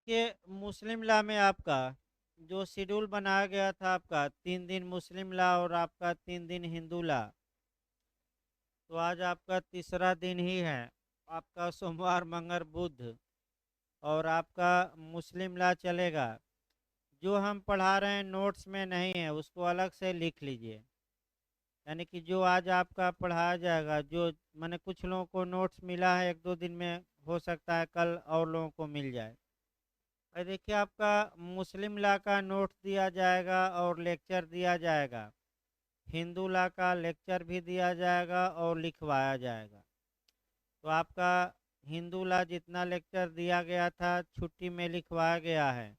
देखिए, मुस्लिम लॉ में आपका जो शेड्यूल बनाया गया था, आपका 3 दिन मुस्लिम लॉ और आपका 3 दिन हिंदू लॉ। तो आज आपका तीसरा दिन ही है। आपका सोमवार मंगल बुध और आपका मुस्लिम लॉ चलेगा। जो हम पढ़ा रहे हैं नोट्स में नहीं है, उसको अलग से लिख लीजिए। यानी कि जो आज आपका पढ़ाया जाएगा, जो मैंने कुछ लोगों को नोट्स मिला है, 1-2 दिन में हो सकता है कल और लोगों को मिल जाए। देखिए, आपका मुस्लिम लॉ का नोट दिया जाएगा और लेक्चर दिया जाएगा। हिंदू लॉ का लेक्चर भी दिया जाएगा और लिखवाया जाएगा। तो आपका हिंदू लॉ जितना लेक्चर दिया गया था छुट्टी में लिखवाया गया है।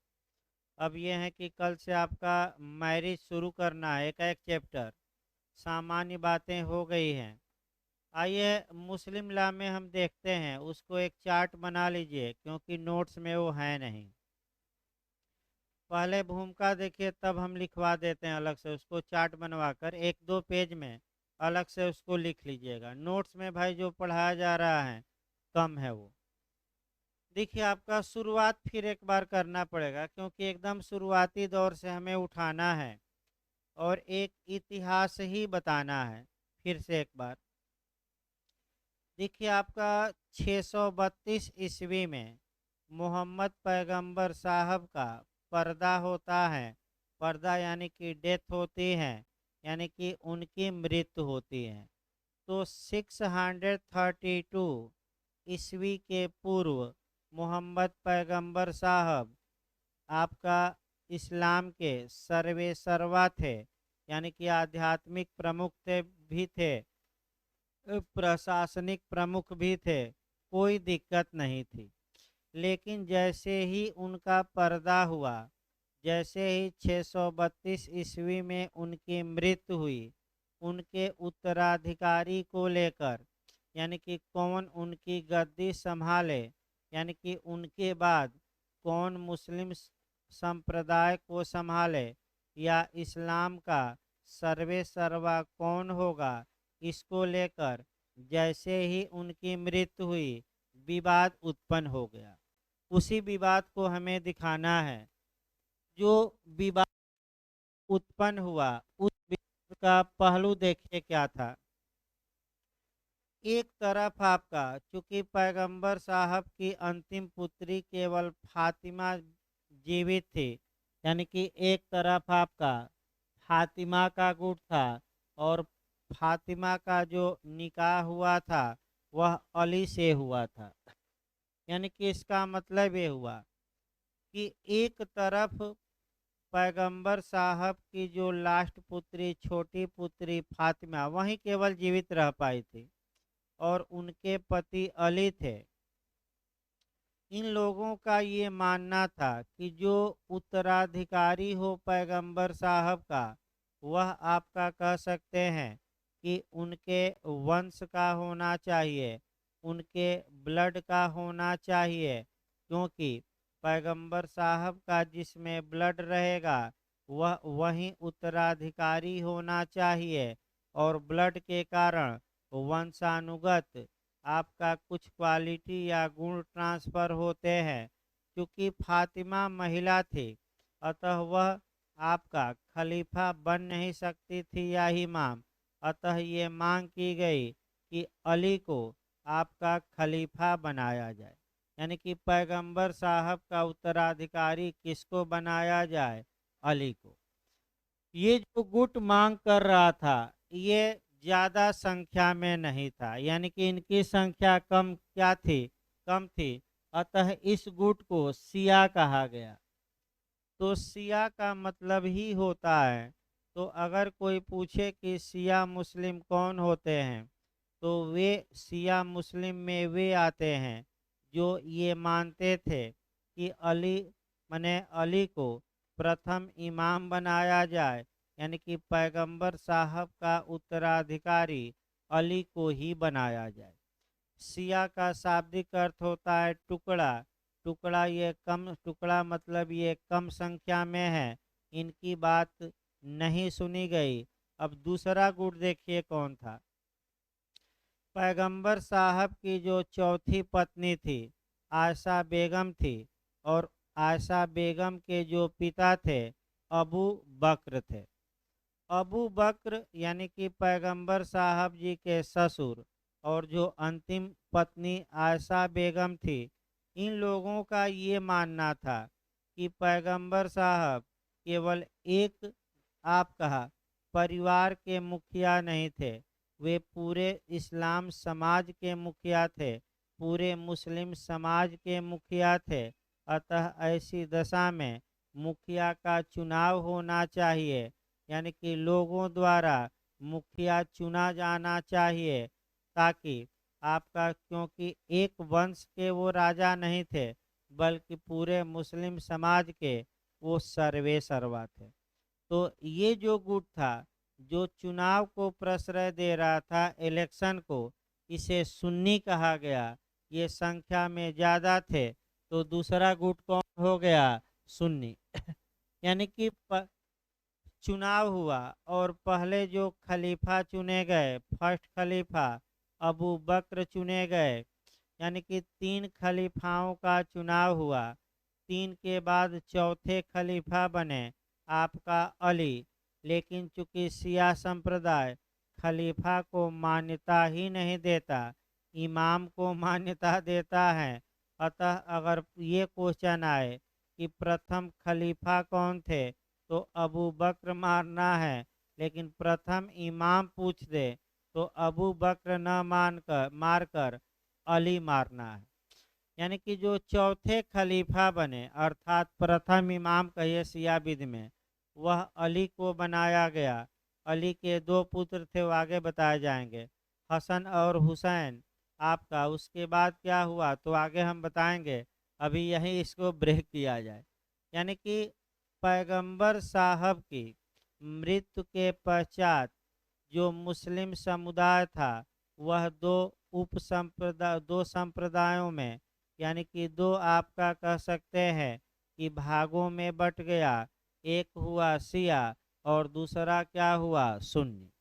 अब ये है कि कल से आपका मैरिज शुरू करना है, एक एक चैप्टर। सामान्य बातें हो गई हैं। आइए मुस्लिम लॉ में हम देखते हैं, उसको एक चार्ट बना लीजिए क्योंकि नोट्स में वो है नहीं। पहले भूमिका देखिए, तब हम लिखवा देते हैं अलग से, उसको चार्ट बनवा कर 1-2 पेज में अलग से उसको लिख लीजिएगा। नोट्स में भाई जो पढ़ाया जा रहा है कम है वो। देखिए, आपका शुरुआत फिर एक बार करना पड़ेगा क्योंकि एकदम शुरुआती दौर से हमें उठाना है और एक इतिहास ही बताना है। फिर से एक बार देखिए, आपका 632 ईस्वी में मोहम्मद पैगंबर साहब का पर्दा होता है। पर्दा यानी कि डेथ होती है, यानी कि उनकी मृत्यु होती है। तो 632 ईस्वी के पूर्व मोहम्मद पैगंबर साहब आपका इस्लाम के सर्वे सर्वा थे, यानी कि आध्यात्मिक प्रमुख थे भी थे, प्रशासनिक प्रमुख भी थे। कोई दिक्कत नहीं थी। लेकिन जैसे ही उनका पर्दा हुआ, जैसे ही 632 ईस्वी में उनकी मृत्यु हुई, उनके उत्तराधिकारी को लेकर, यानी कि कौन उनकी गद्दी संभाले, यानी कि उनके बाद कौन मुस्लिम संप्रदाय को संभाले या इस्लाम का सर्वे सर्वा कौन होगा, इसको लेकर जैसे ही उनकी मृत्यु हुई विवाद उत्पन्न हो गया। उसी विवाद को हमें दिखाना है। जो विवाद उत्पन्न हुआ, उस विवाद का पहलू देखिए क्या था। एक तरफ आपका, चूंकि पैगंबर साहब की अंतिम पुत्री केवल फातिमा जीवित थी, यानी कि एक तरफ आपका फातिमा का गुट था और फातिमा का जो निकाह हुआ था वह अली से हुआ था। यानी कि इसका मतलब ये हुआ कि एक तरफ पैगंबर साहब की जो लास्ट पुत्री, छोटी पुत्री फातिमा, वही केवल जीवित रह पाई थी और उनके पति अली थे। इन लोगों का ये मानना था कि जो उत्तराधिकारी हो पैगंबर साहब का, वह आपका कह सकते हैं कि उनके वंश का होना चाहिए, उनके ब्लड का होना चाहिए। क्योंकि पैगंबर साहब का जिसमें ब्लड रहेगा वह वही उत्तराधिकारी होना चाहिए और ब्लड के कारण वंशानुगत आपका कुछ क्वालिटी या गुण ट्रांसफर होते हैं। क्योंकि फातिमा महिला थी, अतः वह आपका खलीफा बन नहीं सकती थी या इमाम। अतः ये मांग की गई कि अली को आपका खलीफा बनाया जाए, यानी कि पैगंबर साहब का उत्तराधिकारी किसको बनाया जाए, अली को। ये जो गुट मांग कर रहा था, ये ज्यादा संख्या में नहीं था, यानी कि इनकी संख्या कम क्या थी, कम थी। अतः इस गुट को सिया कहा गया। तो सिया का मतलब ही होता है, तो अगर कोई पूछे कि सिया मुस्लिम कौन होते हैं, तो वे सिया मुस्लिम में वे आते हैं जो ये मानते थे कि अली, मने अली को प्रथम इमाम बनाया जाए, यानी कि पैगंबर साहब का उत्तराधिकारी अली को ही बनाया जाए। सिया का शाब्दिक अर्थ होता है टुकड़ा। टुकड़ा, ये कम, टुकड़ा मतलब ये कम संख्या में है, इनकी बात नहीं सुनी गई। अब दूसरा गुट देखिए कौन था। पैगंबर साहब की जो चौथी पत्नी थी आयशा बेगम थी और आयशा बेगम के जो पिता थे अबू बक्र थे। अबू बक्र यानी कि पैगंबर साहब जी के ससुर और जो अंतिम पत्नी आयशा बेगम थी, इन लोगों का ये मानना था कि पैगंबर साहब केवल एक आप कहा परिवार के मुखिया नहीं थे, वे पूरे इस्लाम समाज के मुखिया थे, पूरे मुस्लिम समाज के मुखिया थे। अतः ऐसी दशा में मुखिया का चुनाव होना चाहिए, यानी कि लोगों द्वारा मुखिया चुना जाना चाहिए, ताकि आपका, क्योंकि एक वंश के वो राजा नहीं थे बल्कि पूरे मुस्लिम समाज के वो सर्वे सर्वा थे। तो ये जो गुट था जो चुनाव को प्रश्रय दे रहा था, इलेक्शन को, इसे सुन्नी कहा गया। ये संख्या में ज़्यादा थे। तो दूसरा गुट कौन हो गया? सुन्नी। यानी कि चुनाव हुआ और पहले जो खलीफा चुने गए, फर्स्ट खलीफा अबू बक्र चुने गए, यानी कि 3 खलीफाओं का चुनाव हुआ। 3 के बाद चौथे खलीफा बने आपका अली। लेकिन चूंकि शिया संप्रदाय खलीफा को मान्यता ही नहीं देता, इमाम को मान्यता देता है, अतः अगर ये क्वेश्चन आए कि प्रथम खलीफा कौन थे, तो अबू बक्र मारना है। लेकिन प्रथम इमाम पूछ दे तो अबू बक्र न मारकर अली मारना है। यानी कि जो चौथे खलीफा बने अर्थात प्रथम इमाम कहिए शिया विद में, वह अली को बनाया गया। अली के 2 पुत्र थे, वो आगे बताए जाएंगे, हसन और हुसैन आपका। उसके बाद क्या हुआ तो आगे हम बताएंगे, अभी यही इसको ब्रेक किया जाए। यानी कि पैगंबर साहब की मृत्यु के पश्चात जो मुस्लिम समुदाय था वह दो संप्रदायों में, यानी कि 2 आपका कह सकते हैं कि भागों में बट गया। एक हुआ शिया और दूसरा क्या हुआ? सुन्नी।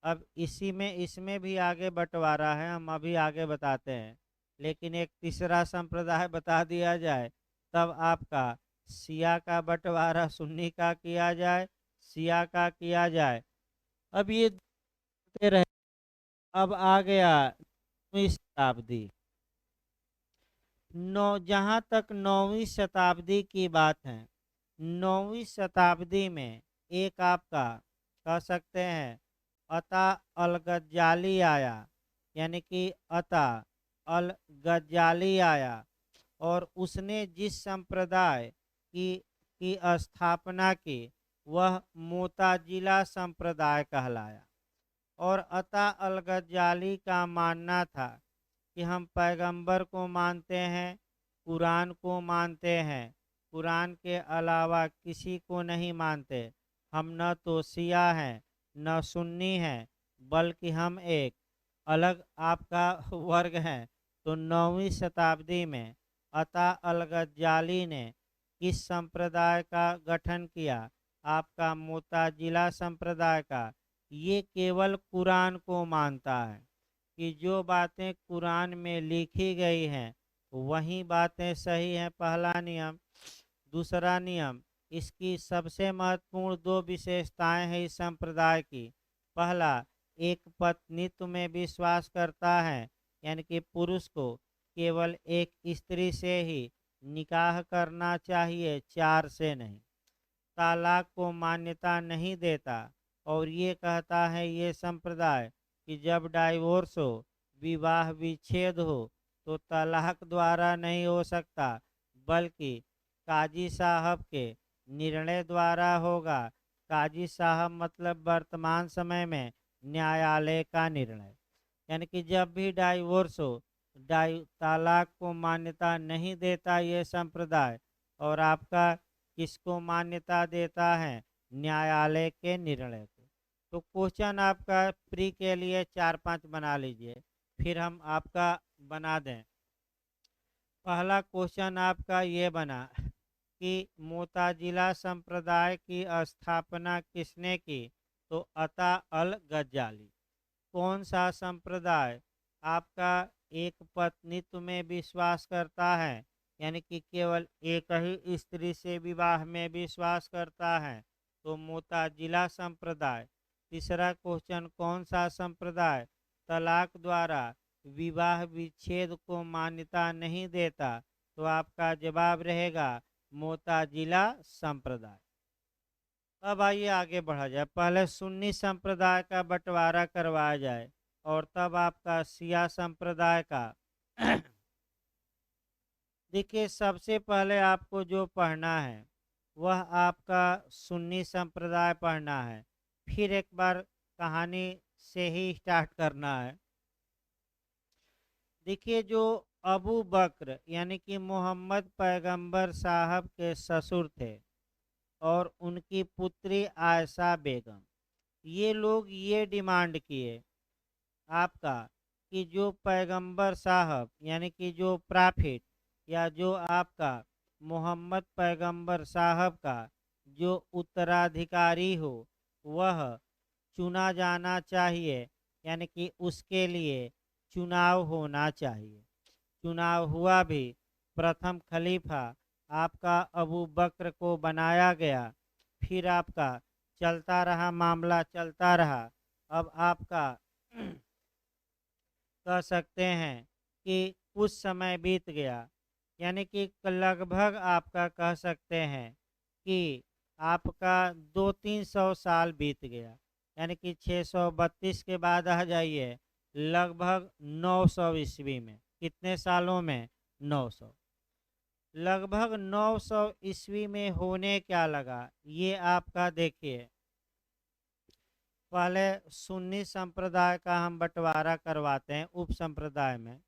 अब इसी में इसमें भी आगे बंटवारा है, हम अभी आगे बताते हैं। लेकिन एक तीसरा संप्रदाय बता दिया जाए, तब आपका शिया का बंटवारा सुन्नी का किया जाए, शिया का किया जाए। अब ये देखते रहे। अब आ गया 9वीं शताब्दी। जहाँ तक 9वीं शताब्दी की बात है, 9वीं शताब्दी में एक आपका कह सकते हैं अता अल गज्जाली आया। यानी कि अता अल गज्जाली आया और उसने जिस संप्रदाय की स्थापना की वह मोताजिला संप्रदाय कहलाया। और अता अल गज्जाली का मानना था कि हम पैगंबर को मानते हैं, कुरान को मानते हैं, कुरान के अलावा किसी को नहीं मानते। हम न तो शिया हैं न सुन्नी हैं, बल्कि हम एक अलग आपका वर्ग हैं। तो 9वीं शताब्दी में अता अल गज्जाली ने किस संप्रदाय का गठन किया? आपका मोताजिला संप्रदाय का। ये केवल कुरान को मानता है कि जो बातें कुरान में लिखी गई हैं वही बातें सही हैं, पहला नियम। दूसरा नियम, इसकी सबसे महत्वपूर्ण 2 विशेषताएं हैं इस संप्रदाय की। पहला, एक पत्नीत्व में विश्वास करता है, यानी कि पुरुष को केवल एक स्त्री से ही निकाह करना चाहिए, 4 से नहीं। तालाक को मान्यता नहीं देता और ये कहता है ये संप्रदाय कि जब डाइवोर्स हो, विवाह विच्छेद हो, तो तलाक द्वारा नहीं हो सकता बल्कि काजी साहब के निर्णय द्वारा होगा। काजी साहब मतलब वर्तमान समय में न्यायालय का निर्णय। यानी कि जब भी डाइवोर्स हो, तालाक को मान्यता नहीं देता ये संप्रदाय। और आपका किसको मान्यता देता है? न्यायालय के निर्णय को। तो क्वेश्चन आपका प्री के लिए 4-5 बना लीजिए, फिर हम आपका बना दें। पहला क्वेश्चन आपका ये बना कि मोताजिला संप्रदाय की स्थापना किसने की? तो अता अल गज्जाली। कौन सा संप्रदाय आपका एक पत्नीत्व में विश्वास करता है, यानी कि केवल एक ही स्त्री से विवाह में विश्वास करता है तो मोताजिला संप्रदाय। तीसरा क्वेश्चन, कौन सा संप्रदाय तलाक द्वारा विवाह विच्छेद को मान्यता नहीं देता? तो आपका जवाब रहेगा मोताजिला संप्रदाय। अब आइए आगे बढ़ा जाए। पहले सुन्नी संप्रदाय का बंटवारा करवाया जाए और तब आपका शिया संप्रदाय का। देखिए, सबसे पहले आपको जो पढ़ना है वह आपका सुन्नी संप्रदाय पढ़ना है। फिर एक बार कहानी से ही स्टार्ट करना है। देखिए, जो अबू बकर यानी कि मोहम्मद पैगंबर साहब के ससुर थे और उनकी पुत्री आयशा बेगम, ये लोग ये डिमांड किए आपका कि जो पैगंबर साहब यानी कि जो प्रॉफिट या जो आपका मोहम्मद पैगंबर साहब का जो उत्तराधिकारी हो वह चुना जाना चाहिए, यानी कि उसके लिए चुनाव होना चाहिए। चुनाव हुआ भी, प्रथम खलीफा आपका अबू बकर को बनाया गया। फिर आपका चलता रहा, मामला चलता रहा। अब आपका कह सकते हैं कि कुछ समय बीत गया, यानी कि लगभग आपका कह सकते हैं कि आपका 200-300 साल बीत गया, यानी कि 632 के बाद आ जाइए लगभग 900 ईस्वी में। कितने सालों में? 900। लगभग 900 ईस्वी में होने क्या लगा, ये आपका देखिए। पहले सुन्नी संप्रदाय का हम बंटवारा करवाते हैं उप संप्रदाय में।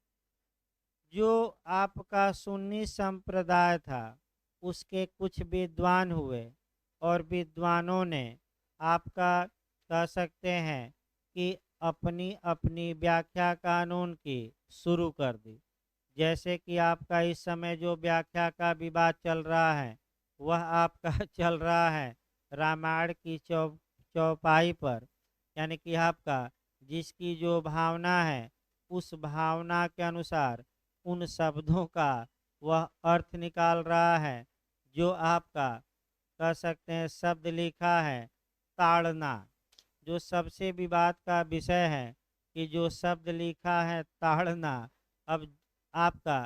जो आपका सुन्नी संप्रदाय था उसके कुछ विद्वान हुए और विद्वानों ने आपका कह सकते हैं कि अपनी अपनी व्याख्या कानून की शुरू कर दी। जैसे कि आपका इस समय जो व्याख्या का विवाद चल रहा है वह आपका चल रहा है रामायण की चौपाई पर, यानी कि आपका जिसकी जो भावना है उस भावना के अनुसार उन शब्दों का वह अर्थ निकाल रहा है। जो आपका कह सकते हैं शब्द लिखा है ताड़ना, जो सबसे विवाद का विषय है कि जो शब्द लिखा है ताड़ना। अब आपका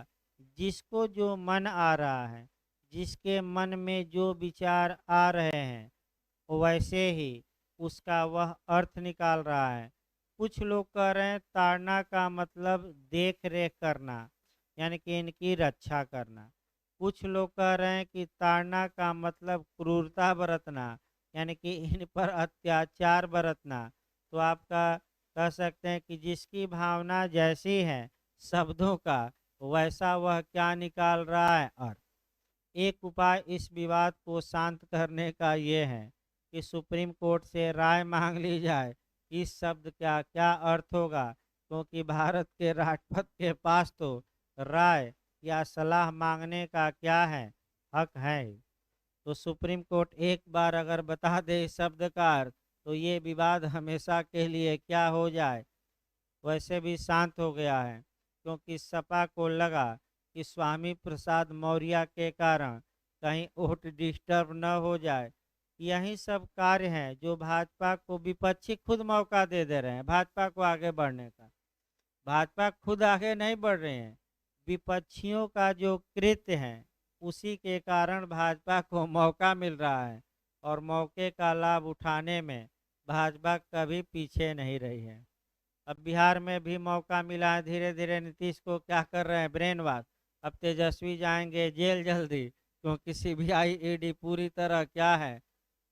जिसको जो मन आ रहा है, जिसके मन में जो विचार आ रहे हैं वैसे ही उसका वह अर्थ निकाल रहा है। कुछ लोग कह रहे हैं ताड़ना का मतलब देख रेख करना, यानी कि इनकी रक्षा करना। कुछ लोग कह रहे हैं कि ताड़ना का मतलब क्रूरता बरतना, यानी कि इन पर अत्याचार बरतना। तो आपका कह सकते हैं कि जिसकी भावना जैसी है शब्दों का वैसा वह क्या निकाल रहा है अर्थ। एक उपाय इस विवाद को शांत करने का ये है कि सुप्रीम कोर्ट से राय मांग ली जाए इस शब्द का क्या अर्थ होगा, क्योंकि भारत के राष्ट्रपति के पास तो राय या सलाह मांगने का क्या है, हक है। तो सुप्रीम कोर्ट एक बार अगर बता दे इस शब्द का अर्थ तो ये विवाद हमेशा के लिए क्या हो जाए, वैसे भी शांत हो गया है। क्योंकि सपा को लगा कि स्वामी प्रसाद मौर्य के कारण कहीं वोट डिस्टर्ब न हो जाए। यही सब कार्य हैं जो भाजपा को विपक्षी खुद मौका दे रहे हैं भाजपा को आगे बढ़ने का। भाजपा खुद आगे नहीं बढ़ रहे हैं, विपक्षियों का जो कृत्य है उसी के कारण भाजपा को मौका मिल रहा है और मौके का लाभ उठाने में भाजपा कभी पीछे नहीं रही है। अब बिहार में भी मौका मिला है, धीरे धीरे नीतीश को क्या कर रहे हैं, ब्रेन वॉश। अब तेजस्वी जाएंगे जेल जल्दी, क्योंकि सीबीआई ईडी पूरी तरह क्या है,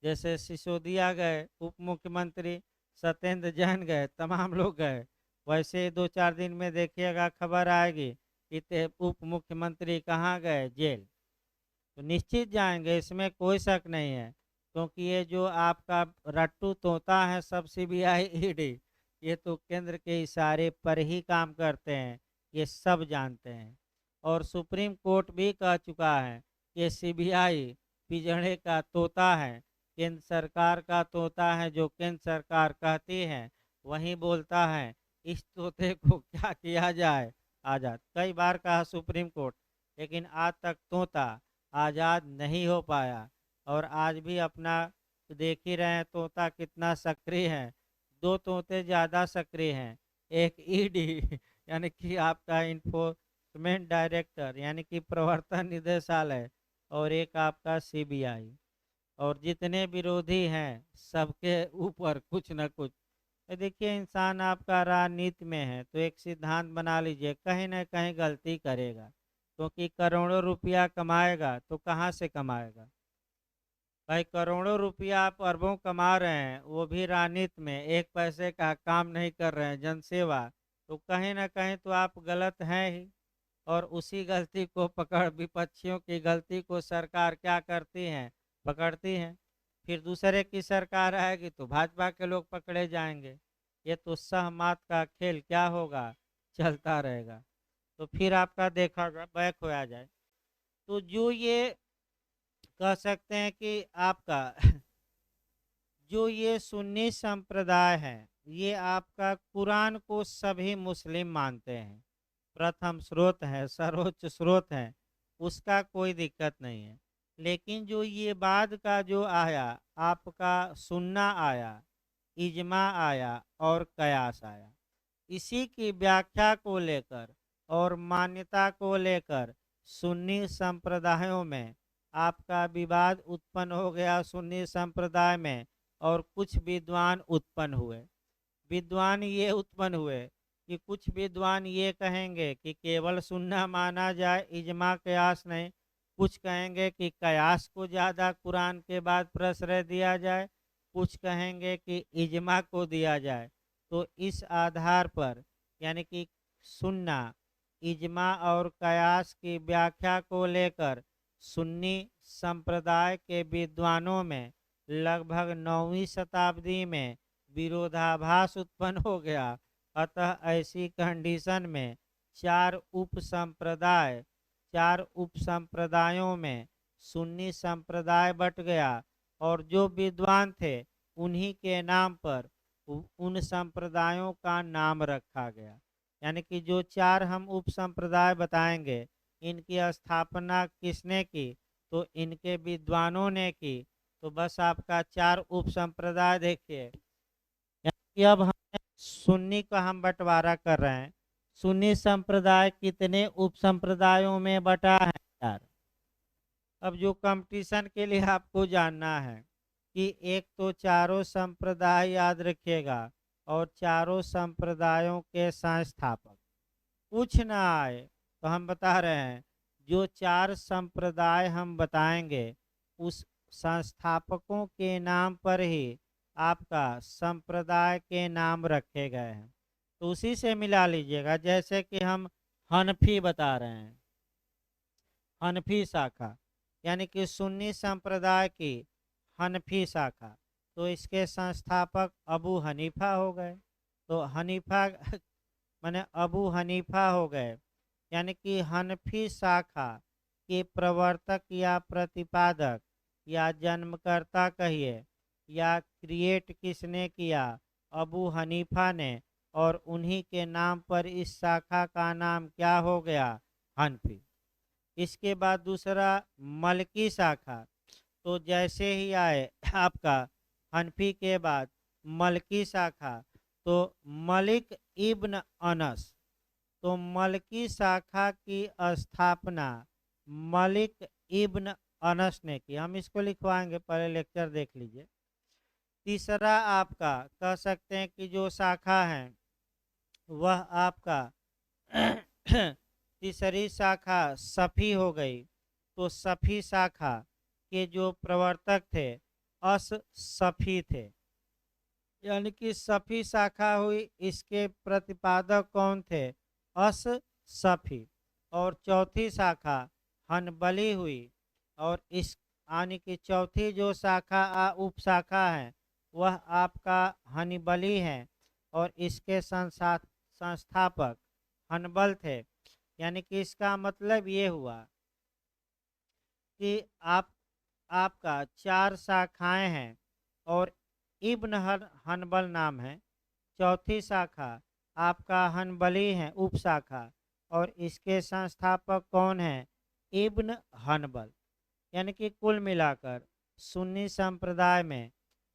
जैसे सिसोदिया गए उप मुख्यमंत्री, सत्येंद्र जैन गए, तमाम लोग गए, वैसे 2-4 दिन में देखिएगा खबर आएगी कि उप मुख्यमंत्री कहाँ गए, जेल। तो निश्चित जाएंगे, इसमें कोई शक नहीं है। क्योंकि ये जो आपका रट्टू तोता है सब सीबीआई ईडी, ये तो केंद्र के इशारे पर ही काम करते हैं, ये सब जानते हैं। और सुप्रीम कोर्ट भी कह चुका है कि सीबीआई पिंजड़े का तोता है, केंद्र सरकार का तोता है, जो केंद्र सरकार कहती है वही बोलता है। इस तोते को क्या किया जाए, आजाद। कई बार कहा सुप्रीम कोर्ट लेकिन आज तक तोता आज़ाद नहीं हो पाया। और आज भी अपना देख ही रहे हैं तोता कितना सक्रिय है। दो तोते ज़्यादा सक्रिय हैं, एक ईडी यानी कि आपका इन्फोर्समेंट डायरेक्टर यानी कि प्रवर्तन निदेशालय, और एक आपका सीबीआई। और जितने विरोधी हैं सबके ऊपर कुछ न कुछ। तो देखिए इंसान आपका राजनीति में है तो एक सिद्धांत बना लीजिए, कहीं ना कहीं गलती करेगा, क्योंकि करोड़ों रुपया कमाएगा तो कहाँ से कमाएगा। भाई करोड़ों रुपया आप अरबों कमा रहे हैं, वो भी राजनीति में एक पैसे का काम नहीं कर रहे हैं, जनसेवा, तो कहीं ना कहीं तो आप गलत हैं ही। और उसी गलती को पकड़ विपक्षियों की गलती को सरकार क्या करती है, पकड़ती है। फिर दूसरे की सरकार आएगी तो भाजपा के लोग पकड़े जाएंगे। ये तो सहमत का खेल क्या होगा, चलता रहेगा। तो फिर आपका देखा जाए बैक होया जाए तो जो ये कह सकते हैं कि आपका जो ये सुन्नी संप्रदाय है, ये आपका कुरान को सभी मुस्लिम मानते हैं, प्रथम स्रोत है, सर्वोच्च स्रोत है, उसका कोई दिक्कत नहीं है। लेकिन जो ये बाद का जो आया, आपका सुन्ना आया, इजमा आया और कयास आया, इसी की व्याख्या को लेकर और मान्यता को लेकर सुन्नी संप्रदायों में आपका विवाद उत्पन्न हो गया सुन्नी संप्रदाय में। और कुछ विद्वान उत्पन्न हुए, विद्वान ये उत्पन्न हुए कि कुछ विद्वान ये कहेंगे कि केवल सुन्ना माना जाए, इजमा कयास नहीं। कुछ कहेंगे कि कयास को ज़्यादा कुरान के बाद प्रश्रय दिया जाए, कुछ कहेंगे कि इजमा को दिया जाए। तो इस आधार पर यानी कि सुन्ना, इजमा और कयास की व्याख्या को लेकर सुन्नी संप्रदाय के विद्वानों में लगभग 9वीं शताब्दी में विरोधाभास उत्पन्न हो गया। अतः ऐसी कंडीशन में चार उप संप्रदायों में सुन्नी संप्रदाय बट गया। और जो विद्वान थे उन्हीं के नाम पर उन संप्रदायों का नाम रखा गया। यानी कि जो चार हम उप संप्रदाय बताएंगे, इनकी स्थापना किसने की, तो इनके विद्वानों ने की। तो बस आपका चार उप संप्रदाय देखिए। कि अब हम सुन्नी का हम बंटवारा कर रहे हैं, सुन्नी संप्रदाय कितने उप संप्रदायों में बटा है यार। अब जो कंपटीशन के लिए आपको जानना है कि एक तो चारों संप्रदाय याद रखिएगा और चारों संप्रदायों के संस्थापक कुछ ना आए तो हम बता रहे हैं जो चार संप्रदाय हम बताएंगे उस संस्थापकों के नाम पर ही आपका संप्रदाय के नाम रखे गए हैं। तो उसी से मिला लीजिएगा, जैसे कि हम हनफी बता रहे हैं, हनफी शाखा यानी कि सुन्नी संप्रदाय की हनफी शाखा, तो इसके संस्थापक अबू हनीफा हो गए। तो हनीफा माने अबू हनीफा हो गए, यानी कि हनफी शाखा के प्रवर्तक या प्रतिपादक या जन्मकर्ता कहिए या क्रिएट किसने किया, अबू हनीफा ने। और उन्हीं के नाम पर इस शाखा का नाम क्या हो गया, हनफी। इसके बाद दूसरा मलकी शाखा, तो जैसे ही आए आपका हनफी के बाद मलकी शाखा, तो मलिक इब्न अनस, तो मलकी शाखा की स्थापना मलिक इब्न अनस ने की। हम इसको लिखवाएंगे, पहले लेक्चर देख लीजिए। तीसरा आपका कह सकते हैं कि जो शाखा है वह आपका तीसरी शाखा सफ़ी हो गई। तो सफ़ी शाखा के जो प्रवर्तक थे अस सफ़ी थे, यानी कि सफ़ी शाखा हुई, इसके प्रतिपादक कौन थे, अस सफ़ी। और चौथी शाखा हनबली हुई, और इस यानी कि चौथी जो शाखा उप शाखा है वह आपका हनबली है, और इसके संस्थापक हनबल थे। यानी कि इसका मतलब ये हुआ कि आपका चार शाखाएं हैं और इब्न हनबल नाम है। चौथी शाखा आपका हनबली है उप शाखा, और इसके संस्थापक कौन है, इब्न हनबल। यानी कि कुल मिलाकर सुन्नी संप्रदाय में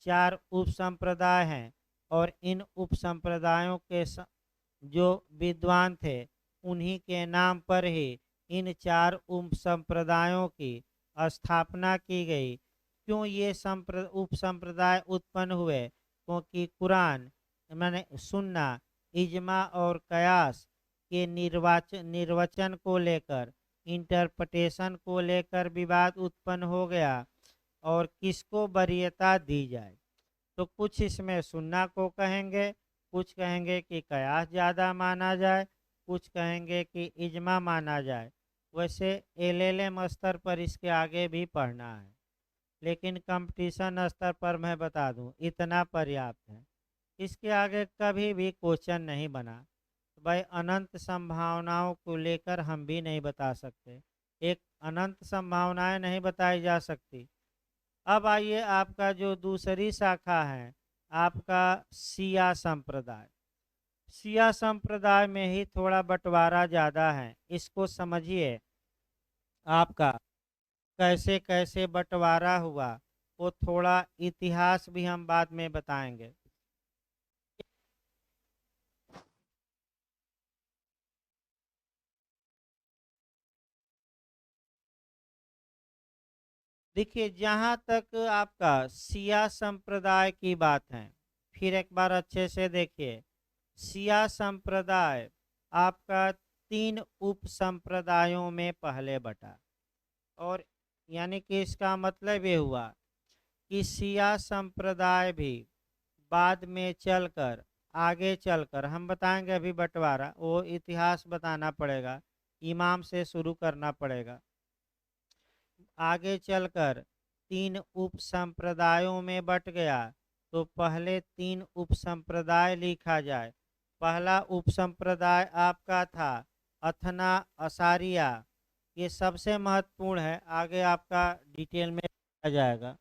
4 उप संप्रदाय हैं और इन उप संप्रदायों के जो विद्वान थे उन्हीं के नाम पर ही इन 4 उप संप्रदायों की स्थापना की गई। क्यों ये उप संप्रदाय उत्पन्न हुए? क्योंकि कुरान माने सुन्ना, इजमा और कयास के निर्वचन को लेकर, इंटरप्रिटेशन को लेकर विवाद उत्पन्न हो गया और किसको वरीयता दी जाए। तो कुछ इसमें सुन्ना को कहेंगे, कुछ कहेंगे कि कयास ज़्यादा माना जाए, कुछ कहेंगे कि इजमा माना जाए। वैसे एलएलएम स्तर पर इसके आगे भी पढ़ना है, लेकिन कंपटीशन स्तर पर मैं बता दूं इतना पर्याप्त है। इसके आगे कभी भी क्वेश्चन नहीं बना। भाई अनंत संभावनाओं को लेकर हम भी नहीं बता सकते, एक अनंत संभावनाएं नहीं बताई जा सकती। अब आइए आपका जो दूसरी शाखा है आपका शिया संप्रदाय। शिया संप्रदाय में ही थोड़ा बंटवारा ज़्यादा है, इसको समझिए। आपका कैसे कैसे बंटवारा हुआ वो थोड़ा इतिहास भी हम बाद में बताएंगे। देखिए जहाँ तक आपका शिया संप्रदाय की बात है, फिर एक बार अच्छे से देखिए। शिया संप्रदाय आपका 3 उप संप्रदायों में पहले बटा, और यानी कि इसका मतलब ये हुआ कि शिया संप्रदाय भी बाद में चलकर, आगे चलकर हम बताएंगे, अभी बंटवारा वो इतिहास बताना पड़ेगा, इमाम से शुरू करना पड़ेगा। आगे चलकर 3 उप संप्रदायों में बट गया। तो पहले 3 उप संप्रदाय लिखा जाए। पहला उप संप्रदाय आपका था अथना असारिया, ये सबसे महत्वपूर्ण है, आगे आपका डिटेल में आ जाएगा।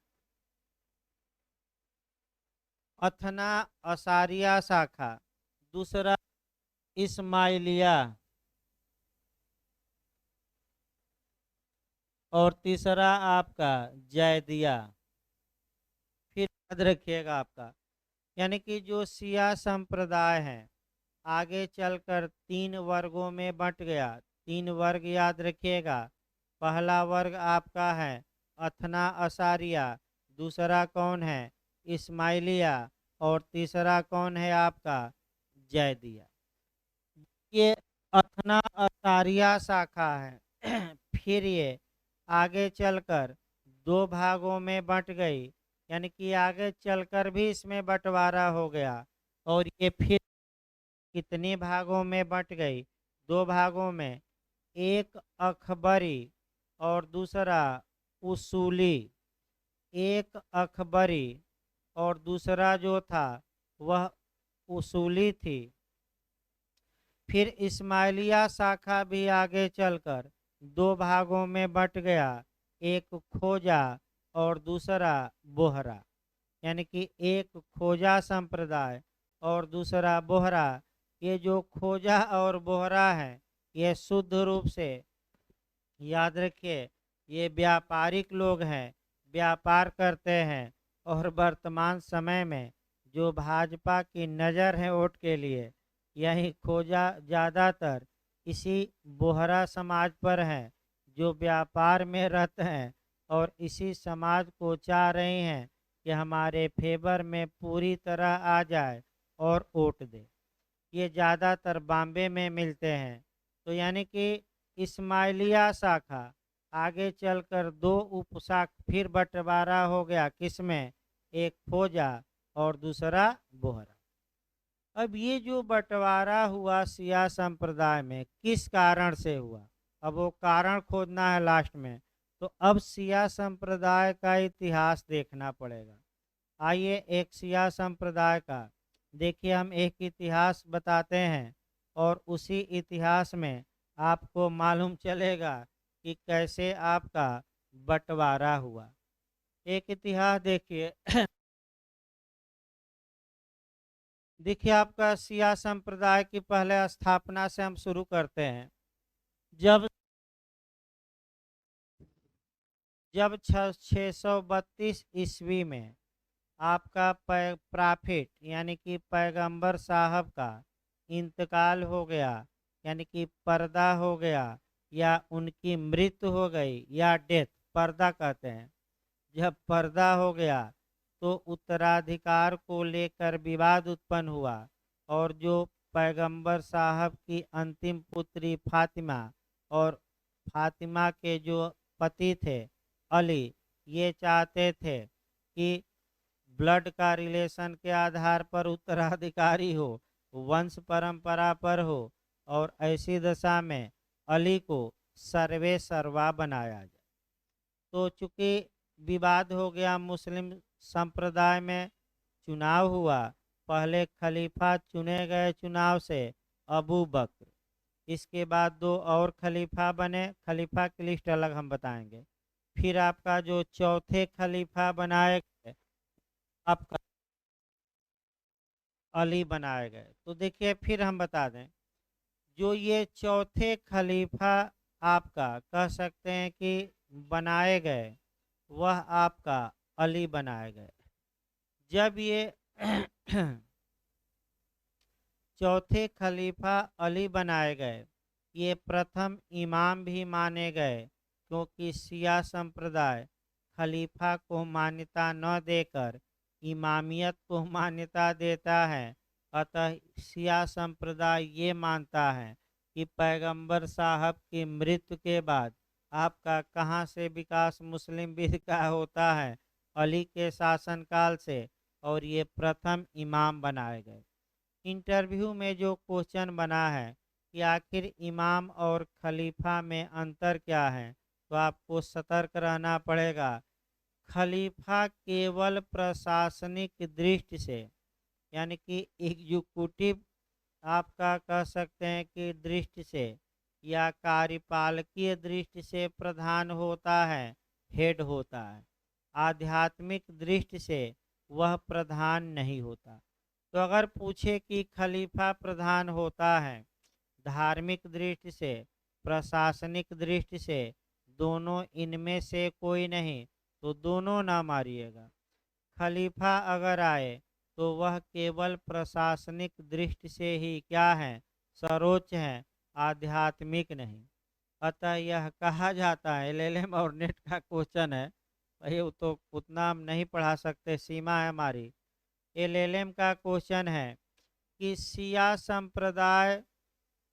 अथना असारिया शाखा। दूसरा इस्माइलिया, और तीसरा आपका जैदिया। फिर याद रखिएगा आपका, यानी कि जो शिया संप्रदाय है आगे चलकर 3 वर्गों में बंट गया। 3 वर्ग याद रखिएगा। पहला वर्ग आपका है अथना असारिया, दूसरा कौन है इस्माइलिया, और तीसरा कौन है आपका जैदिया। ये अथना असारिया शाखा है। फिर ये आगे चलकर 2 भागों में बंट गई, यानी कि आगे चलकर भी इसमें बंटवारा हो गया, और ये फिर कितने भागों में बंट गई? 2 भागों में, एक अखबरी और दूसरा उसूली। एक अखबरी और दूसरा जो था वह उसूली थी। फिर इस्माइलिया शाखा भी आगे चलकर 2 भागों में बंट गया, एक खोजा और दूसरा बोहरा। यानी कि एक खोजा संप्रदाय और दूसरा बोहरा। ये जो खोजा और बोहरा है ये शुद्ध रूप से याद रखिए, ये व्यापारिक लोग हैं, व्यापार करते हैं, और वर्तमान समय में जो भाजपा की नज़र है वोट के लिए, यही खोजा ज़्यादातर इसी बोहरा समाज पर है, जो व्यापार में रहते हैं और इसी समाज को चाह रहे हैं कि हमारे फेवर में पूरी तरह आ जाए और वोट दे। ये ज़्यादातर बॉम्बे में मिलते हैं। तो यानी कि इस्माइलिया शाखा आगे चलकर 2 उपशाख फिर बंटवारा हो गया, किसमें? एक खोजा और दूसरा बोहरा। अब ये जो बंटवारा हुआ शिया संप्रदाय में किस कारण से हुआ, अब वो कारण खोजना है लास्ट में। तो अब शिया संप्रदाय का इतिहास देखना पड़ेगा। आइए एक शिया संप्रदाय का देखिए, हम एक इतिहास बताते हैं और उसी इतिहास में आपको मालूम चलेगा कि कैसे आपका बंटवारा हुआ। एक इतिहास देखिए। देखिए आपका शिया संप्रदाय की पहले स्थापना से हम शुरू करते हैं। जब जब 632 ईस्वी में आपका प्राफिट यानी कि पैगंबर साहब का इंतकाल हो गया, यानी कि पर्दा हो गया या उनकी मृत्यु हो गई या डेथ, पर्दा कहते हैं। जब पर्दा हो गया तो उत्तराधिकार को लेकर विवाद उत्पन्न हुआ और जो पैगंबर साहब की अंतिम पुत्री फातिमा और फातिमा के जो पति थे अली, ये चाहते थे कि ब्लड का रिलेशन के आधार पर उत्तराधिकारी हो, वंश परंपरा पर हो, और ऐसी दशा में अली को सर्वे सर्वा बनाया जाए। तो चूंकि विवाद हो गया, मुस्लिम संप्रदाय में चुनाव हुआ, पहले खलीफा चुने गए चुनाव से अबू बकर, इसके बाद दो और खलीफा बने, खलीफा की लिस्ट अलग हम बताएंगे। फिर आपका जो चौथे खलीफा बनाए गए आपका अली बनाए गए। तो देखिए फिर हम बता दें, जो ये चौथे खलीफा आपका कह सकते हैं कि बनाए गए, वह आपका अली बनाए गए। जब ये चौथे खलीफा अली बनाए गए, ये प्रथम इमाम भी माने गए, क्योंकि शिया संप्रदाय खलीफा को मान्यता न देकर इमामियत को मान्यता देता है। अतः शिया संप्रदाय ये मानता है कि पैगंबर साहब की मृत्यु के बाद आपका कहाँ से विकास मुस्लिम विध का होता है, अली के शासनकाल से, और ये प्रथम इमाम बनाए गए। इंटरव्यू में जो क्वेश्चन बना है कि आखिर इमाम और खलीफा में अंतर क्या है, तो आपको सतर्क रहना पड़ेगा। खलीफा केवल प्रशासनिक दृष्टि से, यानी कि एग्जीक्यूटिव आपका कह सकते हैं कि दृष्टि से या कार्यपालकीय दृष्टि से प्रधान होता है, हेड होता है। आध्यात्मिक दृष्टि से वह प्रधान नहीं होता। तो अगर पूछे कि खलीफा प्रधान होता है धार्मिक दृष्टि से, प्रशासनिक दृष्टि से, दोनों इनमें से कोई नहीं, तो दोनों ना मारिएगा। खलीफा अगर आए तो वह केवल प्रशासनिक दृष्टि से ही क्या है, सर्वोच्च है, आध्यात्मिक नहीं। अतः यह कहा जाता है, एलएलएम और नेट का क्वेश्चन है भाई, तो उतना हम नहीं पढ़ा सकते, सीमा है हमारी। एलएलएम का क्वेश्चन है कि शिया संप्रदाय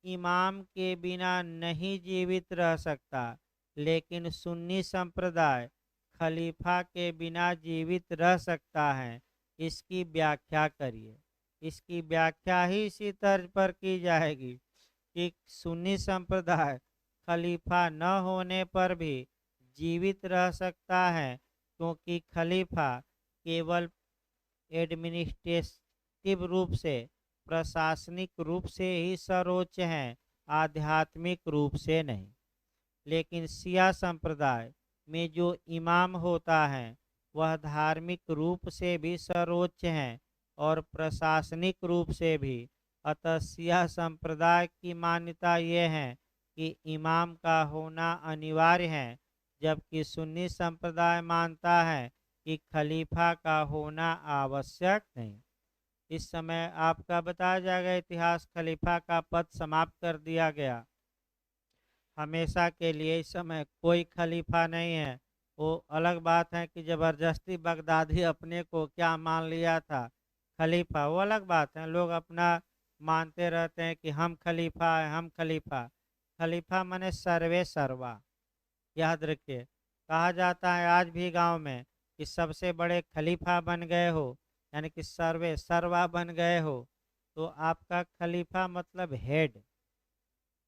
इमाम के बिना नहीं जीवित रह सकता, लेकिन सुन्नी संप्रदाय खलीफा के बिना जीवित रह सकता है, इसकी व्याख्या करिए। इसकी व्याख्या ही इसी तर्ज पर की जाएगी कि सुन्नी संप्रदाय खलीफा न होने पर भी जीवित रह सकता है, क्योंकि खलीफा केवल एडमिनिस्ट्रेटिव रूप से, प्रशासनिक रूप से ही सर्वोच्च हैं, आध्यात्मिक रूप से नहीं। लेकिन शिया संप्रदाय में जो इमाम होता है वह धार्मिक रूप से भी सर्वोच्च हैं और प्रशासनिक रूप से भी। अतः शिया संप्रदाय की मान्यता ये है कि इमाम का होना अनिवार्य है, जबकि सुन्नी संप्रदाय मानता है कि खलीफा का होना आवश्यक नहीं। इस समय आपका बताया जाएगा इतिहास, खलीफा का पद समाप्त कर दिया गया हमेशा के लिए। इस समय कोई खलीफा नहीं है। वो अलग बात है कि ज़बरदस्ती बगदादी अपने को क्या मान लिया था खलीफा, वो अलग बात है। लोग अपना मानते रहते हैं कि हम खलीफा है, हम खलीफा। खलीफा माने सर्वे सर्वा, याद रखिए। कहा जाता है आज भी गांव में कि सबसे बड़े खलीफा बन गए हो, यानी कि सर्वे सर्वा बन गए हो, तो आपका खलीफा मतलब हेड।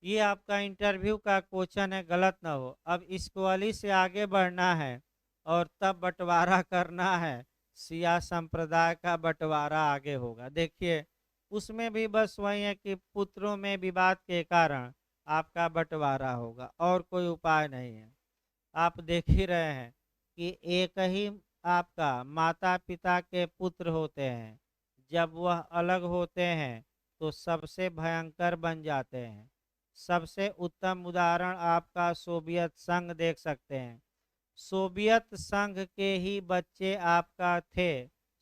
ये आपका इंटरव्यू का क्वेश्चन है, गलत ना हो। अब इस क्वाली से आगे बढ़ना है और तब बंटवारा करना है, शिया संप्रदाय का बंटवारा आगे होगा। देखिए उसमें भी बस वही है कि पुत्रों में विवाद के कारण आपका बंटवारा होगा, और कोई उपाय नहीं है। आप देख ही रहे हैं कि एक ही आपका माता पिता के पुत्र होते हैं, जब वह अलग होते हैं तो सबसे भयंकर बन जाते हैं। सबसे उत्तम उदाहरण आपका सोवियत संघ देख सकते हैं। सोवियत संघ के ही बच्चे आपका थे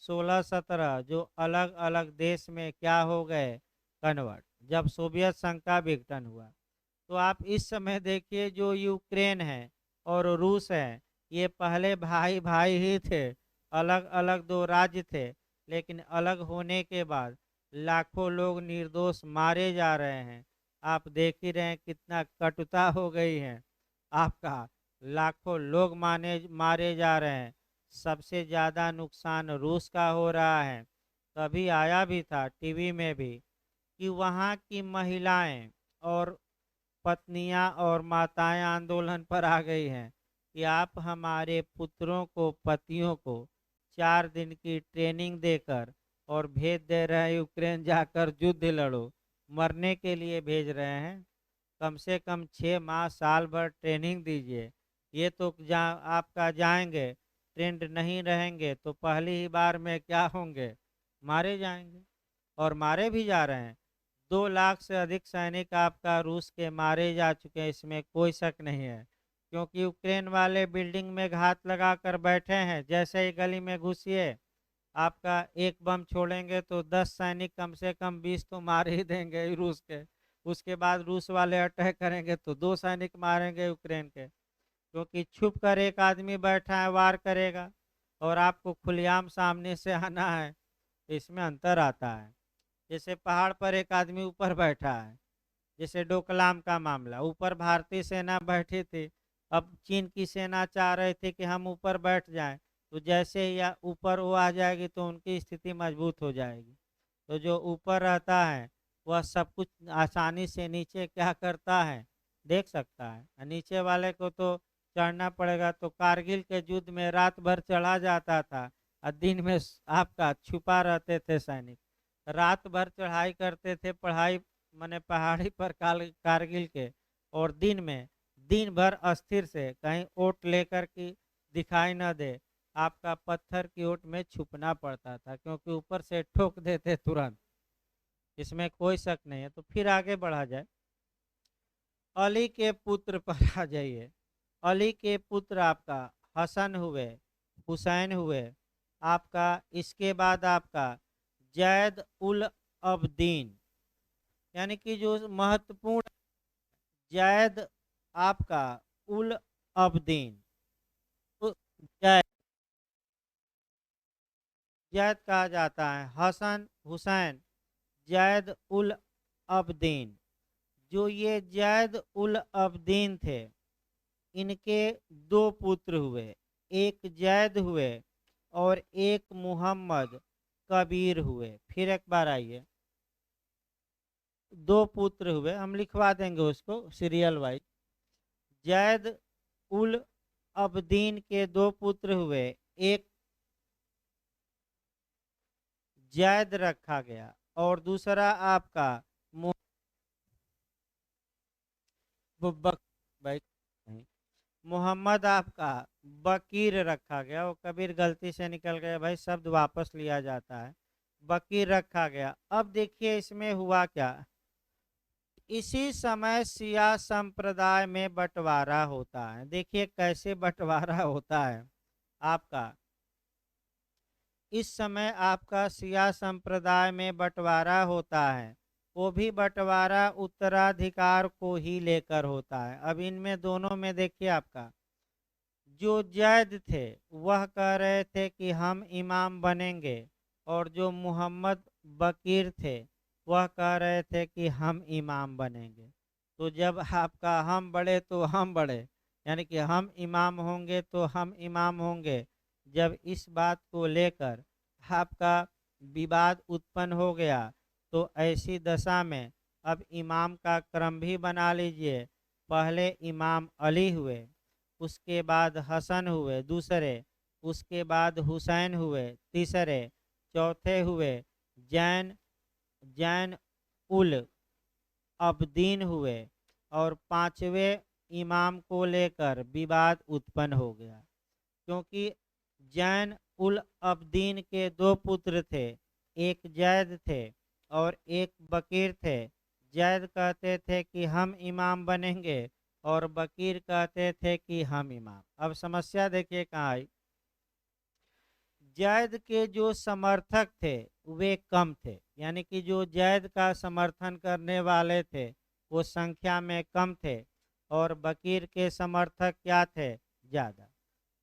16-17, जो अलग अलग देश में क्या हो गए, कन्वर्ट, जब सोवियत संघ का विघटन हुआ। तो आप इस समय देखिए, जो यूक्रेन है और रूस है, ये पहले भाई भाई ही थे, अलग अलग दो राज्य थे, लेकिन अलग होने के बाद लाखों लोग निर्दोष मारे जा रहे हैं। आप देख ही रहे हैं कितना कटुता हो गई है आपका, लाखों लोग मारे जा रहे हैं। सबसे ज़्यादा नुकसान रूस का हो रहा है। तभी आया भी था टीवी में भी कि वहाँ की महिलाएं और पत्नियां और माताएं आंदोलन पर आ गई हैं कि आप हमारे पुत्रों को, पतियों को 4 दिन की ट्रेनिंग देकर और भेज दे रहे हैं यूक्रेन, जाकर युद्ध लड़ो, मरने के लिए भेज रहे हैं। कम से कम 6 माह साल भर ट्रेनिंग दीजिए। ये तो आपका जाएंगे, ट्रेंड नहीं रहेंगे तो पहली ही बार में क्या होंगे, मारे जाएंगे, और मारे भी जा रहे हैं। 2 लाख से अधिक सैनिक आपका रूस के मारे जा चुके हैं, इसमें कोई शक नहीं है, क्योंकि यूक्रेन वाले बिल्डिंग में घात लगा कर बैठे हैं। जैसे ही गली में घुसिए, आपका एक बम छोड़ेंगे तो 10 सैनिक कम से कम 20 तो मार ही देंगे रूस के। उसके बाद रूस वाले अटैक करेंगे तो 2 सैनिक मारेंगे यूक्रेन के, क्योंकि छुप कर एक आदमी बैठा है, वार करेगा, और आपको खुलेआम सामने से आना है। इसमें अंतर आता है। जैसे पहाड़ पर एक आदमी ऊपर बैठा है, जैसे डोकलाम का मामला, ऊपर भारतीय सेना बैठी थी, अब चीन की सेना चाह रहे थे कि हम ऊपर बैठ जाएं, तो जैसे या ऊपर वो आ जाएगी तो उनकी स्थिति मजबूत हो जाएगी। तो जो ऊपर रहता है वह सब कुछ आसानी से नीचे क्या करता है, देख सकता है, और नीचे वाले को तो चढ़ना पड़ेगा। तो कारगिल के युद्ध में रात भर चढ़ा जाता था और दिन में आपका छुपा रहते थे सैनिक। रात भर चढ़ाई करते थे, पढ़ाई मैंने पहाड़ी पर कारगिल के, और दिन में दिन भर अस्थिर से कहीं ओट लेकर के दिखाई न दे, आपका पत्थर की ओट में छुपना पड़ता था, क्योंकि ऊपर से ठोक देते तुरंत। इसमें कोई शक नहीं है। तो फिर आगे बढ़ा जाए, अली के पुत्र पर आ जाइए। अली के पुत्र आपका हसन हुए, हुसैन हुए आपका। इसके बाद आपका जैद उल अबदीन, यानी कि जो महत्वपूर्ण, जैद आपका उल अबदीन, तो जैद जैद कहा जाता है। हसन हुसैन जैद उल अबदीन, जो ये जैद उल अबदीन थे, इनके 2 पुत्र हुए, एक जैद हुए और एक मुहम्मद कबीर हुए। फिर एक बार आइए, 2 पुत्र हुए, हम लिखवा देंगे उसको सीरियल वाइज। जैद उल अबदीन के 2 पुत्र हुए, एक जैद रखा गया और दूसरा आपका बक भाई नहीं, मोहम्मद आपका बकीर रखा गया। वो कबीर गलती से निकल गया भाई, शब्द वापस लिया जाता है, बकीर रखा गया। अब देखिए इसमें हुआ क्या, इसी समय शिया संप्रदाय में बंटवारा होता है। देखिए कैसे बंटवारा होता है आपका, इस समय आपका शिया संप्रदाय में बंटवारा होता है। वो भी बंटवारा उत्तराधिकार को ही लेकर होता है। अब इनमें दोनों में देखिए आपका, जो जैद थे वह कह रहे थे कि हम इमाम बनेंगे, और जो मोहम्मद बकीर थे वह कह रहे थे कि हम इमाम बनेंगे। तो जब आपका हम बड़े तो हम बड़े, यानी कि हम इमाम होंगे तो हम इमाम होंगे, जब इस बात को लेकर आपका विवाद उत्पन्न हो गया, तो ऐसी दशा में अब इमाम का क्रम भी बना लीजिए। पहले इमाम अली हुए, उसके बाद हसन हुए दूसरे, उसके बाद हुसैन हुए तीसरे, चौथे हुए जैन जैन उल अबदीन हुए, और पांचवें इमाम को लेकर विवाद उत्पन्न हो गया। क्योंकि जैन उल अबदीन के 2 पुत्र थे, एक जैद थे और एक बकीर थे। जैद कहते थे कि हम इमाम बनेंगे, और बकीर कहते थे कि हम इमाम। अब समस्या देखिए कहाँ आई। जैद के जो समर्थक थे वे कम थे, यानी कि जो जैद का समर्थन करने वाले थे वो संख्या में कम थे, और बकीर के समर्थक क्या थे, ज़्यादा।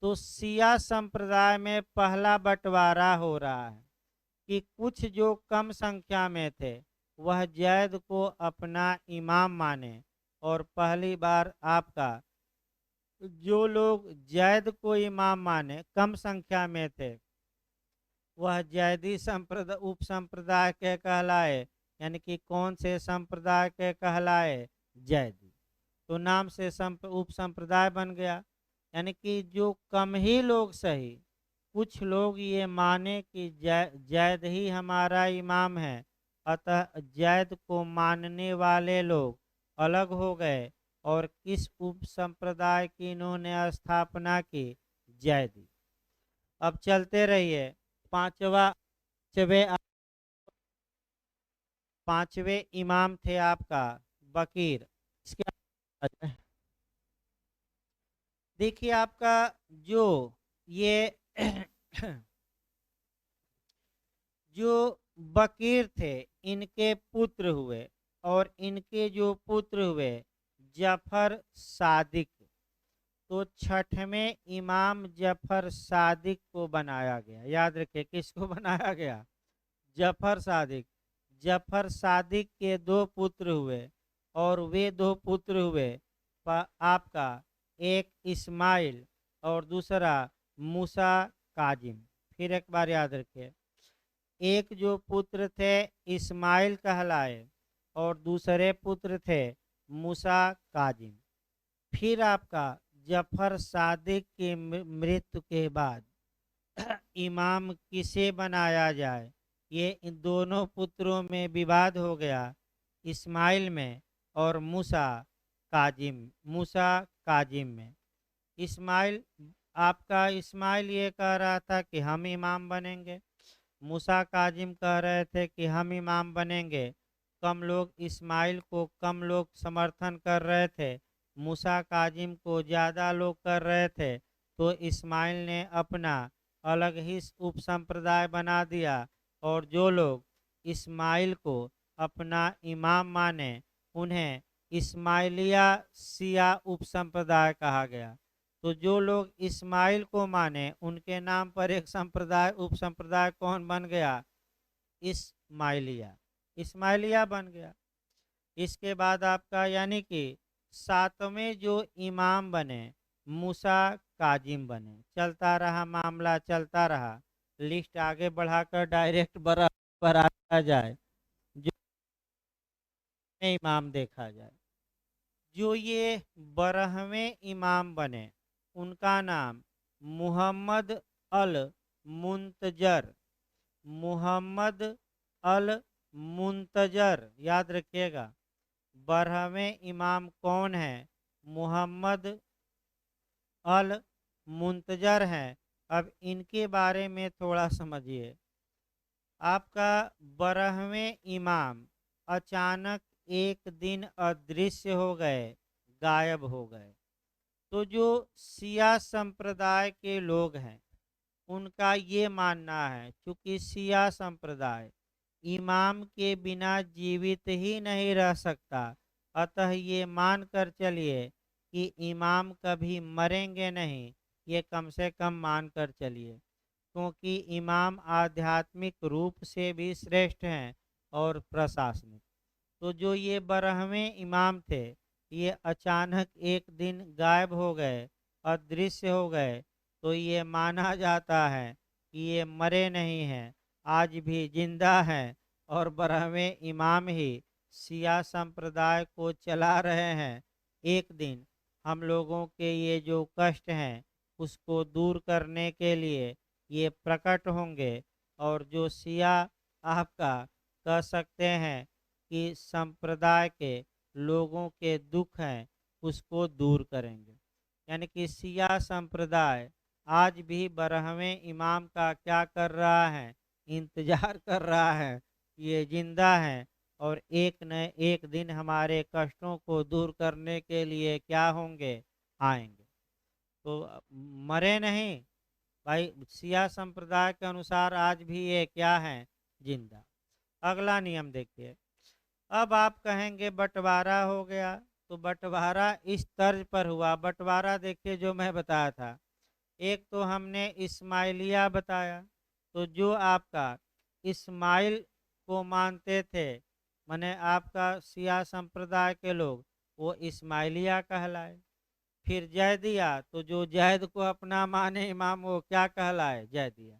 तो शिया संप्रदाय में पहला बंटवारा हो रहा है कि कुछ जो कम संख्या में थे वह जैद को अपना इमाम माने, और पहली बार आपका जो लोग जैद को इमाम माने कम संख्या में थे वह जैदी संप्रदाय उप संप्रदाय के कहलाए, यानी कि कौन से संप्रदाय के कहलाए, जैदी। तो नाम से उप संप्रदाय बन गया, यानी कि जो कम ही लोग सही, कुछ लोग ये माने कि जैद ही हमारा इमाम है, अतः जैद को मानने वाले लोग अलग हो गए, और किस उप संप्रदाय की इन्होंने स्थापना की, जैदी। अब चलते रहिए। पांचवा पांचवे पांचवे इमाम थे आपका बकीर। इसके देखिए आपका जो ये जो बकीर थे इनके पुत्र हुए, और इनके जो पुत्र हुए जफर सादिक। तो छठवें इमाम जफर सादिक को बनाया गया। याद रखिए किसको बनाया गया, जफर सादिक। जफर सादिक के दो पुत्र हुए, और वे दो पुत्र हुए आपका एक इस्माइल और दूसरा मूसा काजिम। फिर एक बार याद रखिए, एक जो पुत्र थे इस्माइल कहलाए और दूसरे पुत्र थे मूसा काजिम। फिर आपका जफर सादिक की मृत्यु के बाद इमाम किसे बनाया जाए, ये इन दोनों पुत्रों में विवाद हो गया, इस्माइल में और मूसा काजिम में। इस्माइल ये कह रहा था कि हम इमाम बनेंगे, मूसा काजिम कह रहे थे कि हम इमाम बनेंगे। कम लोग समर्थन कर रहे थे, मूसा काजिम को ज़्यादा लोग कर रहे थे, तो इस्माइल ने अपना अलग ही उप संप्रदाय बना दिया, और जो लोग इस्माइल को अपना इमाम माने उन्हें इस्माइलिया शिया उप संप्रदाय कहा गया। तो जो लोग इस्माइल को माने उनके नाम पर एक संप्रदाय उप संप्रदाय कौन बन गया, इस्माइलिया। इस्माइलिया बन गया। इसके बाद आपका यानी कि सातवें जो इमाम बने मूसा काजिम बने। चलता रहा मामला, चलता रहा, लिस्ट आगे बढ़ाकर डायरेक्ट बढ़ाया जाए, जो इमाम देखा जाए। जो ये 12वें इमाम बने उनका नाम मुहम्मद अल मुंतजर, मुहम्मद अल मुंतजर। याद रखिएगा 12वें इमाम कौन है, मुहम्मद अल मुंतजर हैं। अब इनके बारे में थोड़ा समझिए। आपका 12वें इमाम अचानक एक दिन अदृश्य हो गए, गायब हो गए। तो जो शिया संप्रदाय के लोग हैं उनका ये मानना है, क्योंकि शिया संप्रदाय इमाम के बिना जीवित ही नहीं रह सकता, अतः ये मान कर चलिए कि इमाम कभी मरेंगे नहीं, ये कम से कम मान कर चलिए, क्योंकि इमाम आध्यात्मिक रूप से भी श्रेष्ठ हैं और प्रशासनिक। तो जो ये 12वें इमाम थे ये अचानक एक दिन गायब हो गए, अदृश्य हो गए, तो ये माना जाता है कि ये मरे नहीं हैं, आज भी जिंदा हैं, और 12वें इमाम ही शिया संप्रदाय को चला रहे हैं। एक दिन हम लोगों के ये जो कष्ट हैं उसको दूर करने के लिए ये प्रकट होंगे, और जो शिया आपका कह सकते हैं कि संप्रदाय के लोगों के दुख हैं उसको दूर करेंगे। यानी कि शिया संप्रदाय आज भी 12वें इमाम का क्या कर रहा है, इंतजार कर रहा है। ये जिंदा हैं और एक न एक दिन हमारे कष्टों को दूर करने के लिए क्या होंगे, आएंगे। तो मरे नहीं भाई, सिया संप्रदाय के अनुसार आज भी ये क्या है, जिंदा। अगला नियम देखिए। अब आप कहेंगे बंटवारा हो गया, तो बंटवारा इस तर्ज पर हुआ। बंटवारा देखिए जो मैं बताया था, एक तो हमने इस्माइलिया बताया, तो जो आपका इस्माइल को मानते थे, माने आपका सिया संप्रदाय के लोग, वो इस्माइलिया कहलाए। फिर जैदिया, तो जो जैद को अपना माने इमाम, वो क्या कहलाए, जैदिया।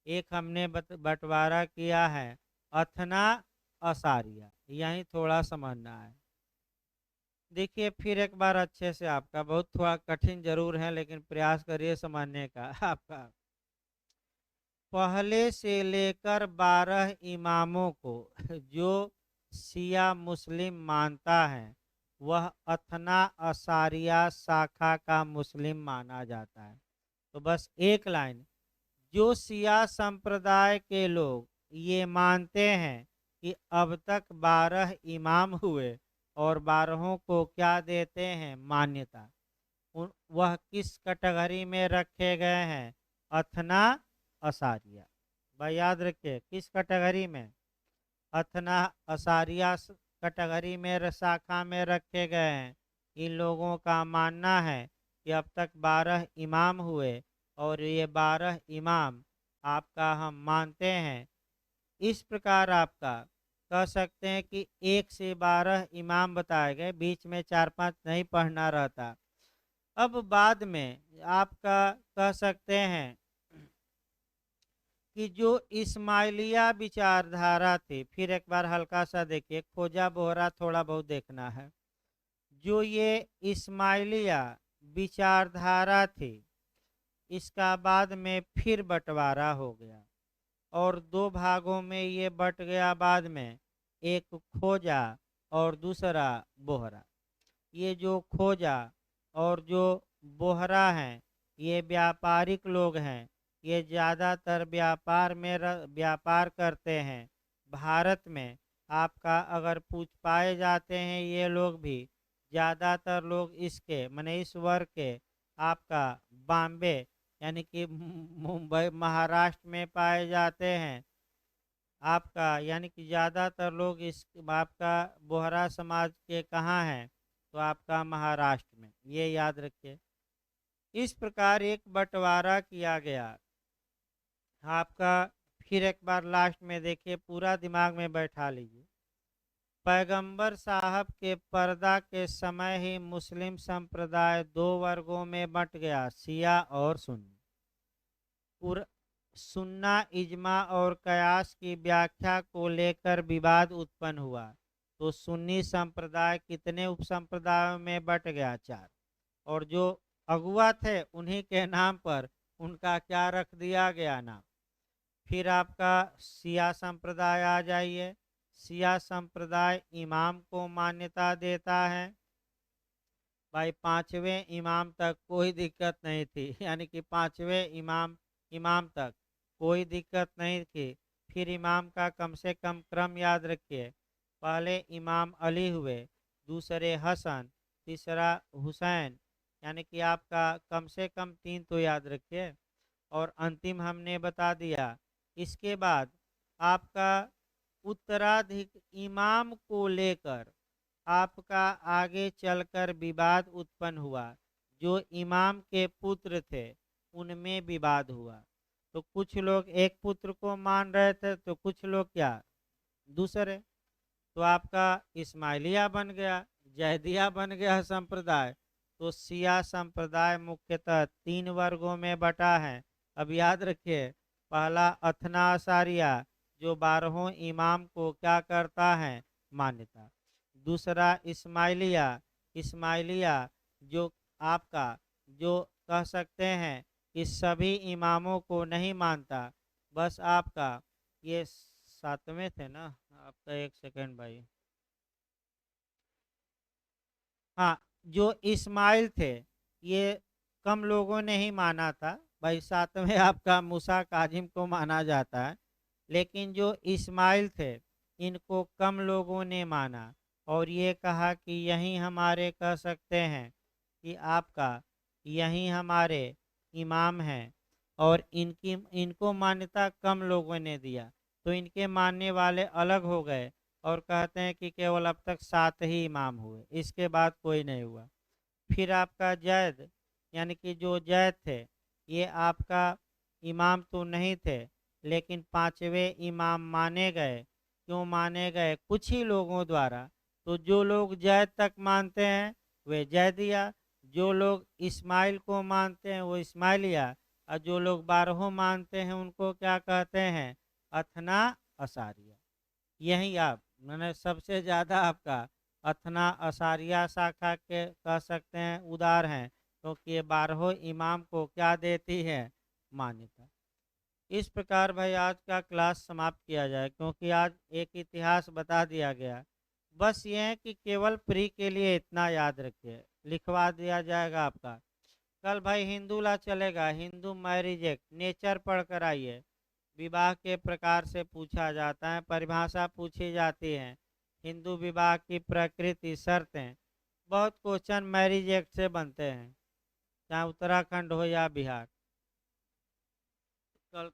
एक हमने बंटवारा किया है अथना असारिया, यही थोड़ा समझना है। देखिए फिर एक बार अच्छे से, आपका बहुत थोड़ा कठिन जरूर है लेकिन प्रयास करिए समझने का। आपका पहले से लेकर 12 इमामों को जो शिया मुस्लिम मानता है, वह अथना असारिया शाखा का मुस्लिम माना जाता है। तो बस एक लाइन, जो शिया संप्रदाय के लोग ये मानते हैं कि अब तक 12 इमाम हुए और 12 को क्या देते हैं, मान्यता, वह किस कैटेगरी में रखे गए हैं, अथना असारिया। भाई याद रखिए किस कैटेगरी में, अथना असारिया कैटेगरी में, शाखा में रखे गए हैं। इन लोगों का मानना है कि अब तक 12 इमाम हुए और ये 12 इमाम आपका हम मानते हैं। इस प्रकार आपका कह सकते हैं कि 1 से 12 इमाम बताए गए, बीच में 4-5 नहीं पढ़ना रहता। अब बाद में आपका कह सकते हैं कि जो इस्माइलिया विचारधारा थी, फिर एक बार हल्का सा देखिए, खोजा बोहरा थोड़ा बहुत देखना है। जो ये इस्माइलिया विचारधारा थी, इसका बाद में फिर बंटवारा हो गया और 2 भागों में ये बट गया बाद में, एक खोजा और दूसरा बोहरा। ये जो खोजा और जो बोहरा हैं, ये व्यापारिक लोग हैं। ये ज़्यादातर व्यापार करते हैं। भारत में आपका अगर पूछ पाए जाते हैं ये लोग भी, ज़्यादातर लोग इसके माने इस वर्ग के आपका बॉम्बे यानी कि मुंबई महाराष्ट्र में पाए जाते हैं। आपका यानी कि ज़्यादातर लोग इस आपका बोहरा समाज के कहाँ हैं, तो आपका महाराष्ट्र में, ये याद रखिए। इस प्रकार एक बंटवारा किया गया आपका। फिर एक बार लास्ट में देखिए, पूरा दिमाग में बैठा लीजिए। पैगंबर साहब के पर्दा के समय ही मुस्लिम संप्रदाय 2 वर्गों में बंट गया, शिया और सुन्नी। सुन्ना इजमा और कयास की व्याख्या को लेकर विवाद उत्पन्न हुआ। तो सुन्नी संप्रदाय कितने उपसंप्रदायों में बट गया, 4। और जो अगुआ थे उन्हीं के नाम पर उनका क्या रख दिया गया, नाम। फिर आपका शिया संप्रदाय आ जाइए। शिया संप्रदाय इमाम को मान्यता देता है। भाई 5वें इमाम तक कोई दिक्कत नहीं थी, यानी कि 5वें इमाम तक कोई दिक्कत नहीं थी। फिर इमाम का कम से कम क्रम याद रखिए। पहले इमाम अली हुए, दूसरे हसन, तीसरा हुसैन, यानी कि आपका कम से कम 3 तो याद रखिए, और अंतिम हमने बता दिया। इसके बाद आपका उत्तराधिक इमाम को लेकर आपका आगे चलकर विवाद उत्पन्न हुआ। जो इमाम के पुत्र थे उनमें विवाद हुआ। तो कुछ लोग एक पुत्र को मान रहे थे, तो कुछ लोग क्या, दूसरे। तो आपका इस्माइलिया बन गया, जैदिया बन गया संप्रदाय। तो शिया संप्रदाय मुख्यतः 3 वर्गों में बटा है। अब याद रखिए, पहला अथना असारिया, जो 12 इमाम को क्या करता है, मान्यता। दूसरा इस्माइलिया, इस्माइलिया जो आपका जो कह सकते हैं कि सभी इमामों को नहीं मानता, बस आपका ये 7वें थे ना आपका, 1 सेकंड भाई। हाँ, जो इस्माइल थे ये कम लोगों ने ही माना था भाई। 7वें आपका मूसा काजिम को माना जाता है। लेकिन जो इस्माइल थे इनको कम लोगों ने माना और ये कहा कि यही हमारे कह सकते हैं कि आपका यही हमारे इमाम हैं, और इनकी इनको मान्यता कम लोगों ने दिया, तो इनके मानने वाले अलग हो गए और कहते हैं कि केवल अब तक 7 ही इमाम हुए, इसके बाद कोई नहीं हुआ। फिर आपका जैद, यानी कि जो जैद थे, ये आपका इमाम तो नहीं थे, लेकिन 5वें इमाम माने गए। क्यों माने गए? कुछ ही लोगों द्वारा। तो जो लोग जैद तक मानते हैं वे जैदिया, जो लोग इस्माइल को मानते हैं वो इस्माइलिया, और जो लोग 12 मानते हैं उनको क्या कहते हैं? अथना असारिया। यही आप मैंने सबसे ज़्यादा आपका अथना असारिया शाखा के कह सकते हैं उदार हैं, क्योंकि ये 12 इमाम को क्या देती है? मान्यता। इस प्रकार भाई आज का क्लास समाप्त किया जाए, क्योंकि आज एक इतिहास बता दिया गया। बस ये है कि केवल प्री के लिए इतना याद रखिए, लिखवा दिया जाएगा आपका। कल भाई हिंदू ला चलेगा, हिंदू मैरिज एक्ट नेचर पढ़ कर आइए। विवाह के प्रकार से पूछा जाता है, परिभाषा पूछी जाती है, हिंदू विवाह की प्रकृति, शर्तें, बहुत क्वेश्चन मैरिज एक्ट से बनते हैं, चाहे उत्तराखंड हो या बिहार। कल